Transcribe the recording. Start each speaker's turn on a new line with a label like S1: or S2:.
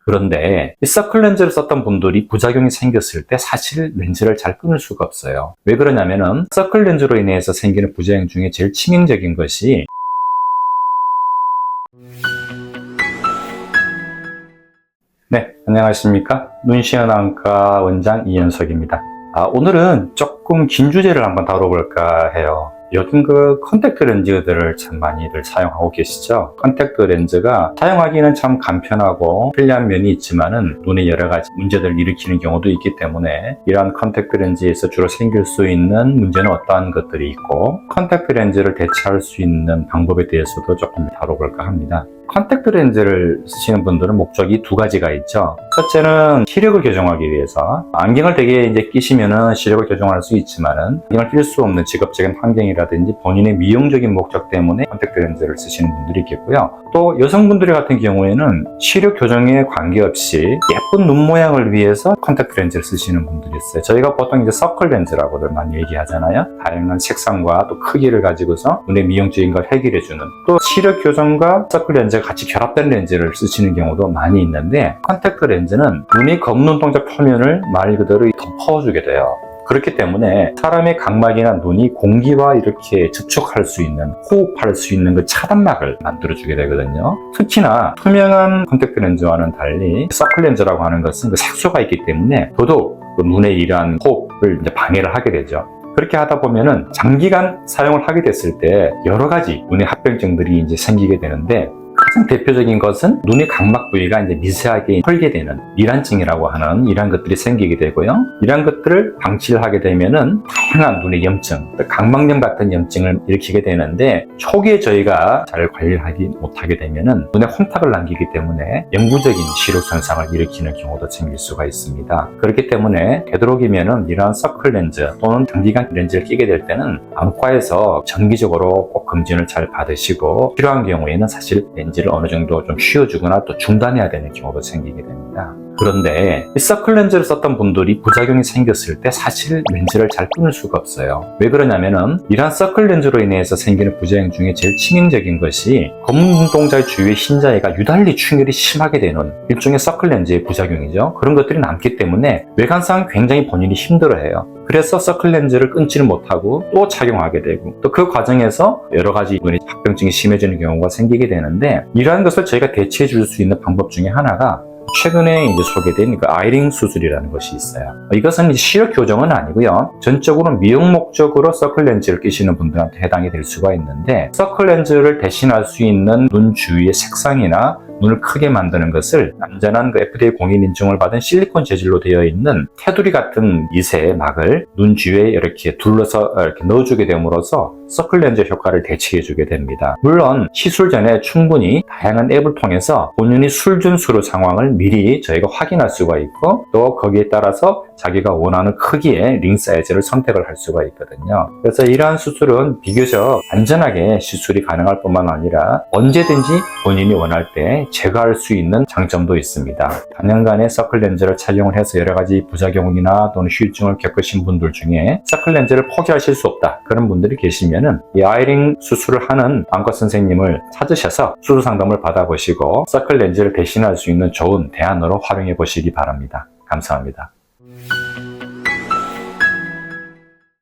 S1: 그런데 이 서클 렌즈를 썼던 분들이 부작용이 생겼을 때 사실 렌즈를 잘 끊을 수가 없어요. 왜 그러냐면은 서클 렌즈로 인해서 생기는 부작용 중에 제일 치명적인 것이 네, 안녕하십니까? 눈시원안과 원장 이현석입니다. 오늘은 조금 긴 주제를 한번 다뤄볼까 해요. 요즘 컨택트 렌즈들을 참 많이들 사용하고 계시죠? 컨택트 렌즈가 사용하기는 참 간편하고 편리한 면이 있지만은 눈에 여러 가지 문제들을 일으키는 경우도 있기 때문에 이러한 컨택트 렌즈에서 주로 생길 수 있는 문제는 어떠한 것들이 있고 컨택트 렌즈를 대체할 수 있는 방법에 대해서도 조금 다뤄볼까 합니다. 컨택트 렌즈를 쓰시는 분들은 목적이 두 가지가 있죠. 첫째는 시력을 교정하기 위해서 안경을 되게 이제 끼시면은 시력을 교정할 수 있지만은 안경을 낄 수 없는 직업적인 환경이라든지 본인의 미용적인 목적 때문에 컨택트 렌즈를 쓰시는 분들이 있겠고요. 또 여성분들 같은 경우에는 시력 교정에 관계없이 예쁜 눈 모양을 위해서 컨택트 렌즈를 쓰시는 분들이 있어요. 저희가 보통 이제 서클 렌즈라고들 많이 얘기하잖아요. 다양한 색상과 또 크기를 가지고서 눈의 미용적인 걸 해결해주는, 또 시력 교정과 서클 렌즈 같이 결합된 렌즈를 쓰시는 경우도 많이 있는데, 컨택트 렌즈는 눈의 검눈동자 표면을 말 그대로 덮어주게 돼요. 그렇기 때문에 사람의 각막이나 눈이 공기와 이렇게 접촉할 수 있는, 호흡할 수 있는 그 차단막을 만들어주게 되거든요. 특히나 투명한 컨택트 렌즈와는 달리 서클 렌즈라고 하는 것은 그 색소가 있기 때문에 더더욱 그 눈의 이러한 호흡을 이제 방해를 하게 되죠. 그렇게 하다 보면은 장기간 사용을 하게 됐을 때 여러 가지 눈의 합병증들이 이제 생기게 되는데, 가장 대표적인 것은 눈의 각막 부위가 이제 미세하게 털게 되는 미란증이라고 하는 이러한 것들이 생기게 되고요. 이러한 것들을 방치를 하게 되면은 다양한 눈의 염증, 각막염 같은 염증을 일으키게 되는데, 초기에 저희가 잘 관리를 하지 못하게 되면은 눈에 혼탁을 남기기 때문에 영구적인 시력 손상을 일으키는 경우도 생길 수가 있습니다. 그렇기 때문에 되도록이면은 이러한 서클 렌즈 또는 장기간 렌즈를 끼게 될 때는 안과에서 정기적으로 꼭 검진을 잘 받으시고, 필요한 경우에는 사실 렌즈를 어느 정도 좀 쉬어주거나 또 중단해야 되는 경우도 생기게 됩니다. 그런데 이 서클 렌즈를 썼던 분들이 부작용이 생겼을 때 사실 렌즈를 잘 끊을 수가 없어요. 왜 그러냐면은 이러한 서클 렌즈로 인해서 생기는 부작용 중에 제일 치명적인 것이 검은 눈동자 주위의 흰자위가 유달리 충혈이 심하게 되는 일종의 서클 렌즈의 부작용이죠. 그런 것들이 남기 때문에 외관상 굉장히 본인이 힘들어해요. 그래서 서클 렌즈를 끊지는 못하고 또 착용하게 되고, 또 그 과정에서 여러 가지 눈의 합병증이 심해지는 경우가 생기게 되는데, 이러한 것을 저희가 대체해 줄 수 있는 방법 중에 하나가 최근에 이제 소개된 그 아이링 수술이라는 것이 있어요. 이것은 이제 시력 교정은 아니고요. 전적으로 미용 목적으로 서클 렌즈를 끼시는 분들한테 해당이 될 수가 있는데, 서클 렌즈를 대신할 수 있는 눈 주위의 색상이나 눈을 크게 만드는 것을 안전한 그 FDA 공인 인증을 받은 실리콘 재질로 되어 있는 테두리 같은 미세 막을 눈 주위에 이렇게 둘러서 이렇게 넣어주게 됨으로써 서클 렌즈 효과를 대체해주게 됩니다. 물론 시술 전에 충분히 다양한 앱을 통해서 본인이 술준수로 상황을 미리 저희가 확인할 수가 있고, 또 거기에 따라서 자기가 원하는 크기의 링 사이즈를 선택을 할 수가 있거든요. 그래서 이러한 수술은 비교적 안전하게 시술이 가능할 뿐만 아니라 언제든지 본인이 원할 때 제거할 수 있는 장점도 있습니다. 단연간의 서클 렌즈를 착용을 해서 여러 가지 부작용이나 또는 후유증을 겪으신 분들 중에 서클 렌즈를 포기하실 수 없다, 그런 분들이 계시면은 이 아이링 수술을 하는 안과 선생님을 찾으셔서 수술 상담을 받아보시고 서클 렌즈를 대신할 수 있는 좋은 대안으로 활용해 보시기 바랍니다. 감사합니다.